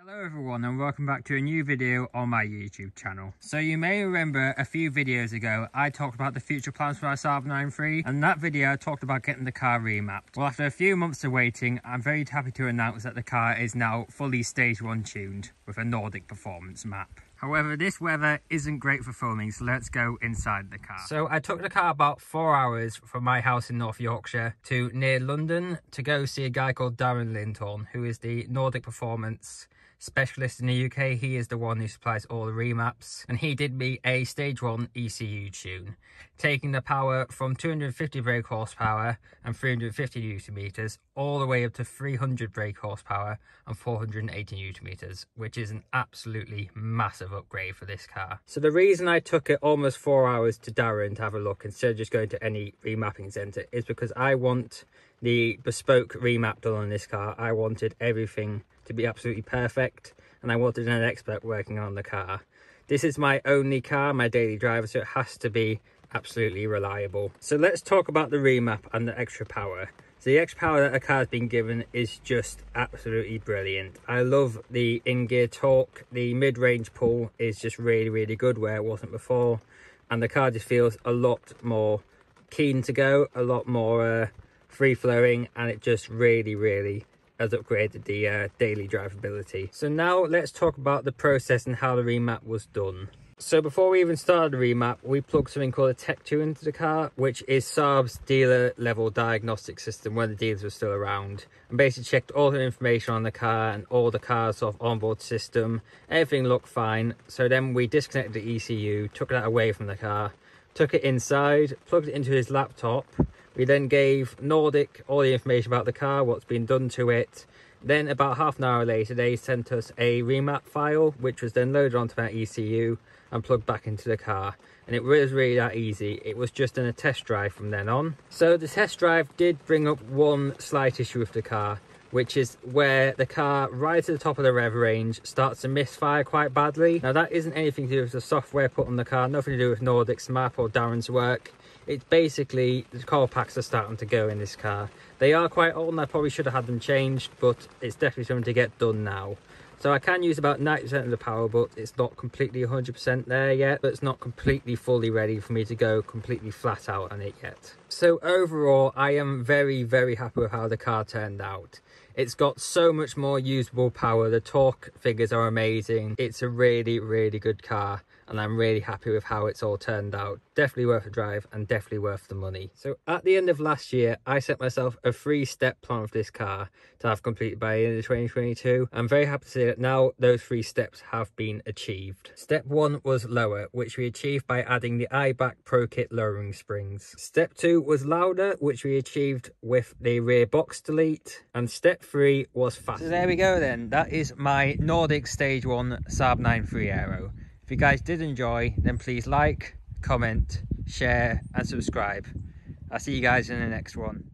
Hello everyone and welcome back to a new video on my YouTube channel. So you may remember a few videos ago I talked about the future plans for our Saab 9-3, and in that video I talked about getting the car remapped. Well, after a few months of waiting, I'm very happy to announce that the car is now fully stage 1 tuned with a Nordic performance map. However, this weather isn't great for filming, so let's go inside the car. So I took the car about 4 hours from my house in North Yorkshire to near London to go see a guy called Darren Linton, who is the Nordic performance specialist in the UK. He is the one who supplies all the remaps, and he did me a stage 1 ECU tune, taking the power from 250 brake horsepower and 350 newton meters all the way up to 300 brake horsepower and 480 newton meters, which is an absolutely massive upgrade for this car. So the reason I took it almost 4 hours to Darren to have a look instead of just going to any remapping centre is because I want the bespoke remap done on this car. I wanted everything to be absolutely perfect, and I wanted an expert working on the car. This is my only car, my daily driver, so it has to be absolutely reliable. So let's talk about the remap and the extra power. So the extra power that the car has been given is just absolutely brilliant. I love the in-gear torque. The mid-range pull is just really good where it wasn't before, and the car just feels a lot more keen to go, a lot more free-flowing, and it just really has upgraded the daily drivability. So now let's talk about the process and how the remap was done. So before we even started the remap, we plugged something called a Tech 2 into the car, which is Saab's dealer level diagnostic system when the dealers were still around, and basically checked all the information on the car and all the car's sort of onboard system. Everything looked fine. So then we disconnected the ECU, took that away from the car, took it inside, plugged it into his laptop. We then gave Nordic all the information about the car, what's been done to it. Then about half an hour later, they sent us a remap file, which was then loaded onto our ECU and plugged back into the car. And it was really that easy. It was just in a test drive from then on. So the test drive did bring up one slight issue with the car, which is where the car right at the top of the rev range starts to misfire quite badly. Now that isn't anything to do with the software put on the car, nothing to do with Nordic's map or Darren's work. It's basically the coil packs are starting to go in this car. They are quite old and I probably should have had them changed, but it's definitely something to get done now. So I can use about 90% of the power, but it's not completely 100% there yet, but it's not completely fully ready for me to go completely flat out on it yet. So overall, I am very happy with how the car turned out. It's got so much more usable power. The torque figures are amazing. It's a really good car, and I'm really happy with how it's all turned out. Definitely worth a drive and definitely worth the money. So at the end of last year, I set myself a 3-step plan with this car to have completed by the end of 2022. I'm very happy to say that now those 3 steps have been achieved. Step 1 was lower, which we achieved by adding the iBack Pro Kit lowering springs. Step 2 was louder, which we achieved with the rear box delete. And step 3 was fast. So there we go then. That is my Nordic Stage 1 Saab 9-3 Aero. If you guys did enjoy, then please like, comment, share and subscribe. I'll see you guys in the next one.